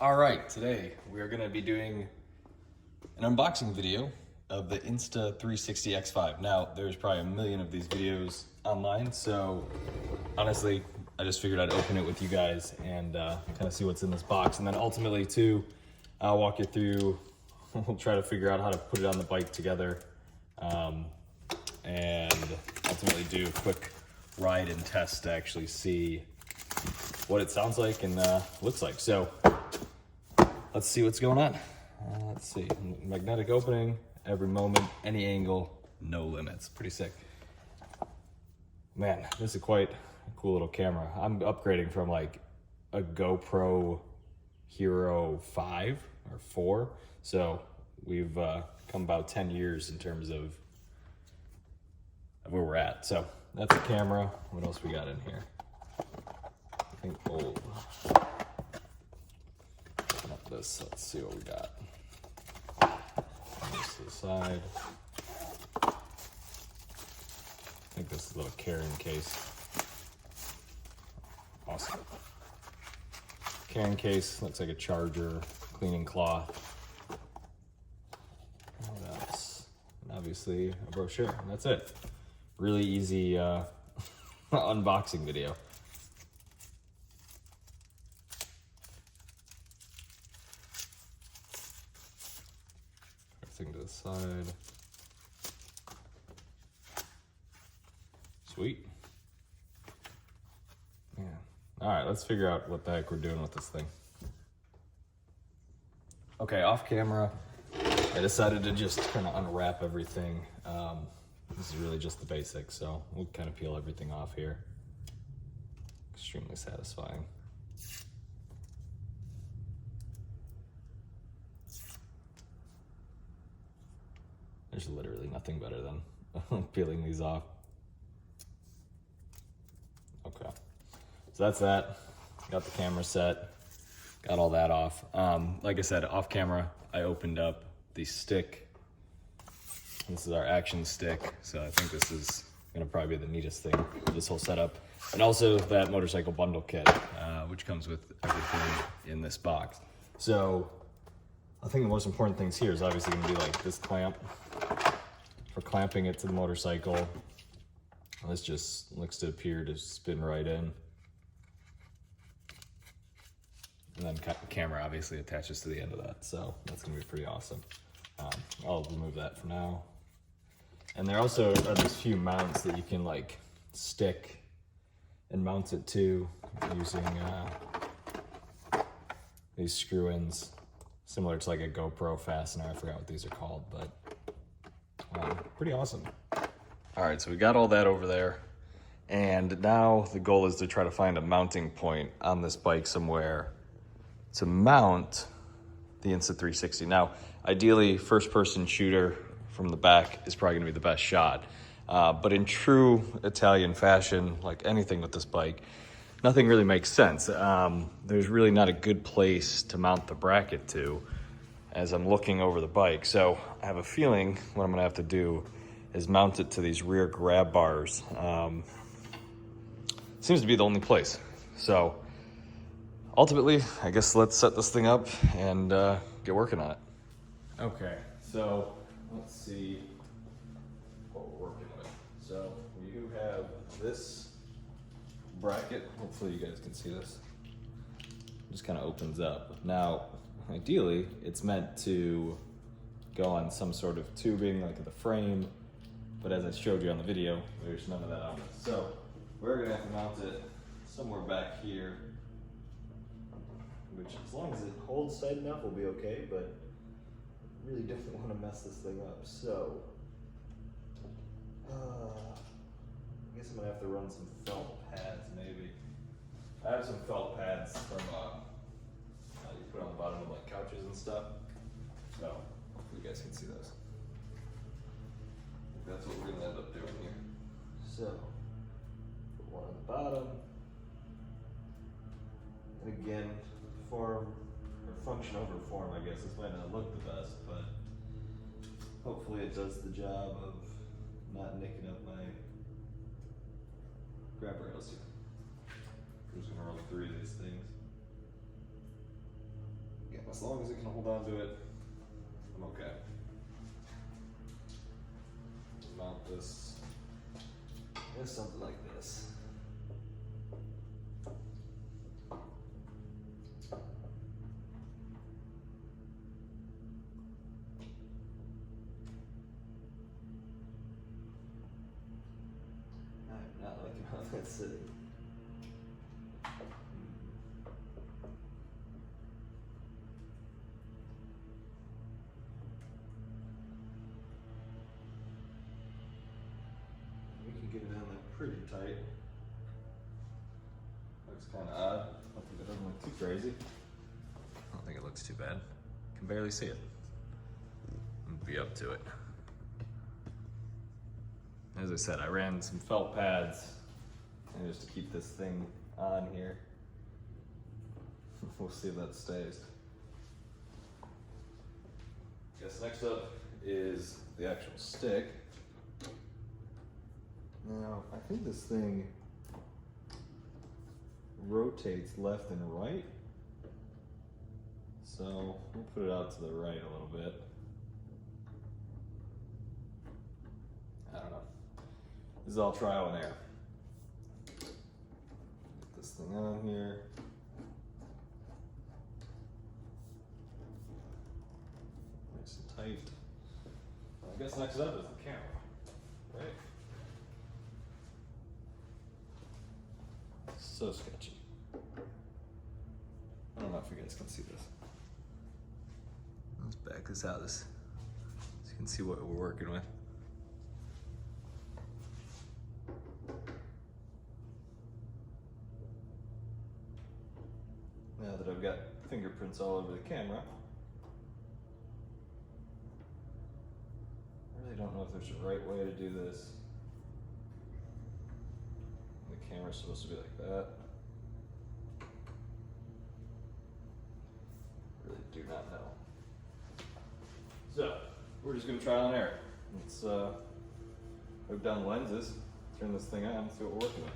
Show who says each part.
Speaker 1: All right, today we are going to be doing an unboxing video of the Insta360 X5. Now, there's probably a million of these videos online, so honestly, I just figured I'd open it with you guys and kind of see what's in this box. And then ultimately, too, I'll walk you through, we'll try to figure out how to put it on the bike together, and ultimately do a quick ride and test to actually see what it sounds like and looks like. So let's see what's going on. Let's see, magnetic opening, every moment, any angle, no limits. Pretty sick. Man, this is quite a cool little camera. I'm upgrading from like a GoPro Hero 5 or 4. So we've come about 10 years in terms of where we're at. So that's the camera. What else we got in here? I think old. Not this. Let's see what we got. This to the side. I think this is a little carrying case. Awesome. Carrying case, looks like a charger, cleaning cloth. What else? And obviously a brochure, and that's it. Really easy unboxing video. Everything to the side. Sweet. Yeah. All right, let's figure out what the heck we're doing with this thing. Okay, off camera, I decided to just kind of unwrap everything. This is really just the basics, so we'll kind of peel everything off here. Extremely satisfying. There's literally nothing better than peeling these off. Okay, so that's that. Got the camera set, got all that off. Like I said, off camera, I opened up the stick. This is our action stick, so I think this is gonna probably be the neatest thing for this whole setup. And also that motorcycle bundle kit, which comes with everything in this box. So I think the most important things here is obviously gonna be like this clamp for clamping it to the motorcycle. This just looks to appear to spin right in. And then camera obviously attaches to the end of that, so that's gonna be pretty awesome. I'll remove that for now. And there also are these few mounts that you can like stick and mount it to using these screw-ins, similar to like a GoPro fastener. I forgot what these are called, but pretty awesome. All right, so we got all that over there. And now the goal is to try to find a mounting point on this bike somewhere to mount the Insta360. Now, ideally, first-person shooter from the back is probably gonna be the best shot. But in true Italian fashion, like anything with this bike, nothing really makes sense. There's really not a good place to mount the bracket to as I'm looking over the bike. So I have a feeling what I'm gonna have to do is mount it to these rear grab bars. Seems to be the only place. So ultimately, I guess let's set this thing up and get working on it. Okay, so let's see what we're working with. So we do have this bracket. Hopefully you guys can see this. It just kind of opens up. Now, ideally, it's meant to go on some sort of tubing like the frame, but as I showed you on the video, there's none of that on it. So we're gonna have to mount it somewhere back here, which as long as it holds tight enough will be okay, but really don't want to mess this thing up. So I guess I'm gonna have to run some felt pads maybe. I have some felt pads from you put on the bottom of like couches and stuff. So hopefully you guys can see those. I think that's what we're gonna end up doing here. So put one on the bottom. And again, form or function over form, I guess. This might not look the best, but hopefully it does the job of not nicking up my grab rails here. I'm just gonna run through these things. as long as it can hold on to it, I'm okay. Mount this with something like this. I'm not liking how that's sitting. We can get it on there pretty tight. Looks kind of odd. Hopefully that doesn't look too crazy. I don't think it looks too bad. Can barely see it. I'm gonna be up to it. As I said, I ran some felt pads and just to keep this thing on here. We'll see if that stays. Guess next up is the actual stick. Now, I think this thing rotates left and right. So we'll put it out to the right a little bit. I don't know. This is all trial and error. Get this thing on here. Nice and tight. I guess next up is the camera, right? So sketchy. I don't know if you guys can see this. Let's back this out so you can see what we're working with. Now that I've got fingerprints all over the camera, I really don't know if there's a right way to do this. The camera's supposed to be like that. Really do not know. So, we're just gonna trial and error. Let's hook down the lenses, turn this thing on, and see what we're working with.